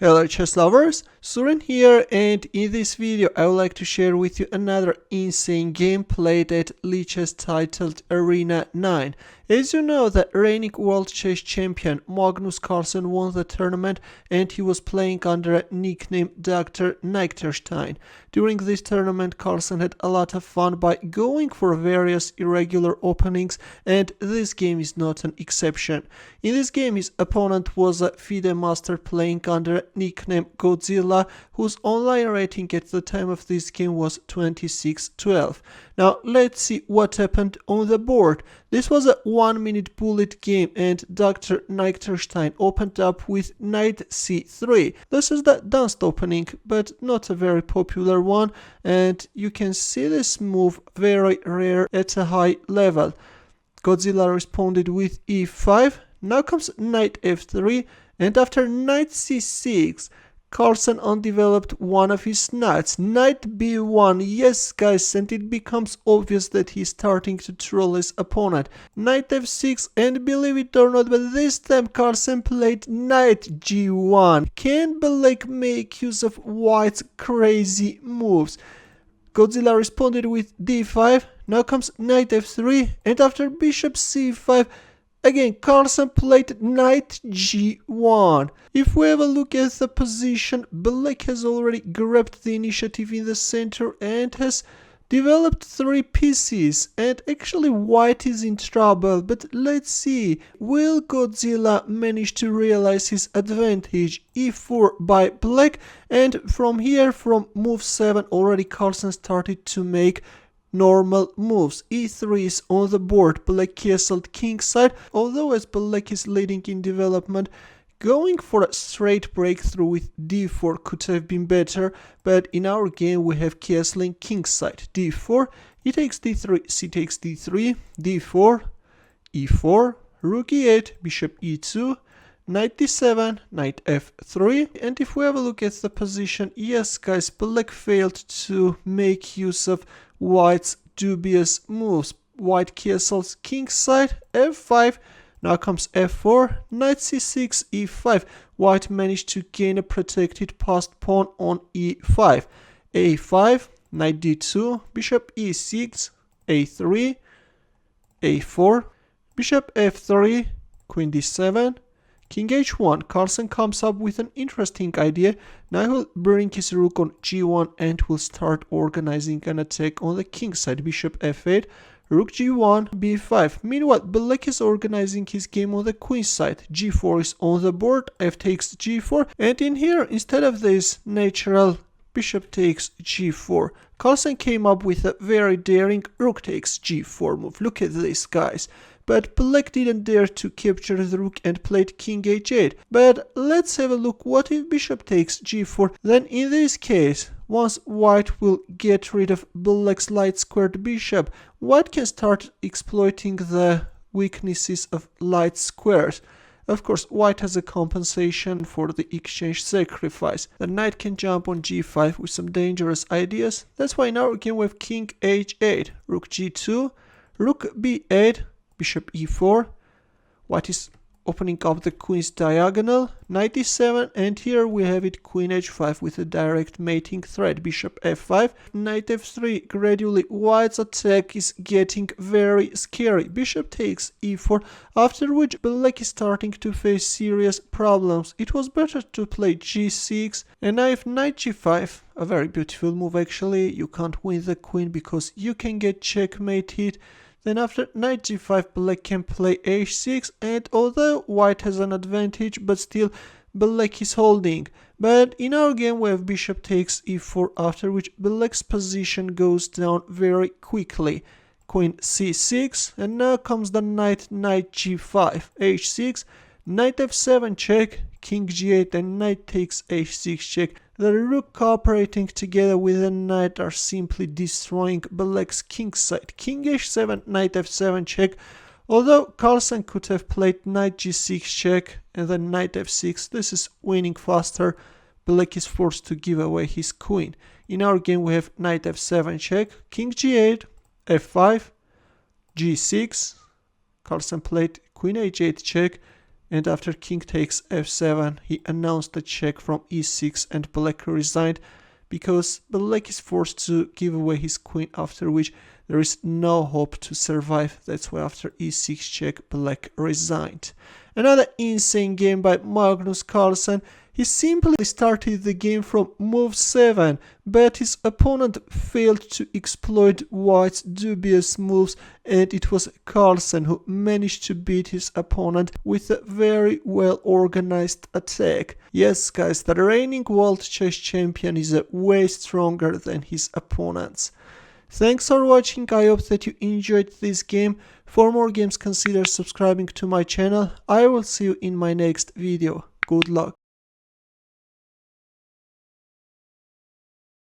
Hello chess lovers, Suren here, and in this video I would like to share with you another insane game played at Lichess titled Arena 9. As you know, the reigning world chess champion Magnus Carlsen won the tournament and he was playing under a nickname DrNykterstein. During this tournament Carlsen had a lot of fun by going for various irregular openings, and this game is not an exception. In this game his opponent was a FIDE master playing under nickname Godzilla, whose online rating at the time of this game was 26-12. Now let's see what happened on the board. This was a 1-minute bullet game and DrNykterstein opened up with knight c3. This is the danced opening, but not a very popular one, and you can see this move very rare at a high level. Godzilla responded with e5. Now comes knight f3, and after knight c6, Carlsen undeveloped one of his knights, knight b1. Yes guys, and it becomes obvious that he's starting to troll his opponent. Knight f6, and believe it or not, but this time Carlsen played knight g1. Can Black make use of White's crazy moves? Godzilla responded with d5. Now comes knight f3, and after bishop c5, again, Carlsen played knight g1. If we have a look at the position, Black has already grabbed the initiative in the center and has developed 3 pieces, and actually White is in trouble, but let's see, will Godzilla manage to realize his advantage? e4 by Black, and from here, from move 7, already Carlsen started to make normal moves. e3 is on the board, Black castled kingside, although as Black is leading in development, going for a straight breakthrough with d4 could have been better, but in our game we have castling kingside. d4, e takes d3, c takes d3, d4, e4, rook e8, bishop e2, knight d7, knight f3, and if we have a look at the position, yes guys, Black failed to make use of White's dubious moves. White castles kingside, f5, now comes f4, knight c6, e5. White managed to gain a protected passed pawn on e5. a5, knight d2, bishop e6, a3, a4, bishop f3, queen d7, king h1. Carlsen comes up with an interesting idea. Now he will bring his rook on g1 and will start organizing an attack on the king side. Bishop f8, rook g1, b5. Meanwhile, Black is organizing his game on the queen side. g4 is on the board, f takes g4, and in here, instead of this natural bishop takes g4, Carlsen came up with a very daring rook takes g4 move. Look at this, guys. But Black didn't dare to capture the rook and played king h8. But let's have a look, what if bishop takes g4? Then in this case, once White will get rid of Black's light squared bishop, White can start exploiting the weaknesses of light squares. Of course, White has a compensation for the exchange sacrifice. The knight can jump on g5 with some dangerous ideas. That's why in our game we have king h8, rook g2, rook b8, bishop e4. White is opening up the queen's diagonal, knight e7, and here we have it queen h5 with a direct mating threat, bishop f5, knight f3. Gradually White's attack is getting very scary. Bishop takes e4, after which Black is starting to face serious problems. It was better to play g6, and now if knight g5, a very beautiful move actually. You can't win the queen because you can get checkmated. Then after knight g5, Black can play h6, and although White has an advantage, but still Black is holding. But in our game we have bishop takes e4, after which Black's position goes down very quickly. Queen c6, and now comes the knight g5, h6, knight f7 check, king g8, and knight takes h6 check. The rook cooperating together with the knight are simply destroying Black's king side. King h7, knight f7 check. Although Carlsen could have played knight g6 check and then knight f6, this is winning faster. Black is forced to give away his queen. In our game we have knight f7 check, king g8, f5, g6. Carlsen played queen h8 check, and after king takes f7, he announced a check from e6 and black resigned because black is forced to give away his queen, after which there is no hope to survive. That's why after e6 check, black resigned. Another insane game by Magnus Carlsen. He simply started the game from move 7, but his opponent failed to exploit white's dubious moves, and it was Carlsen who managed to beat his opponent with a very well organized attack. Yes guys, the reigning world chess champion is way stronger than his opponents. Thanks for watching, I hope that you enjoyed this game. For more games, consider subscribing to my channel. I will see you in my next video. Good luck.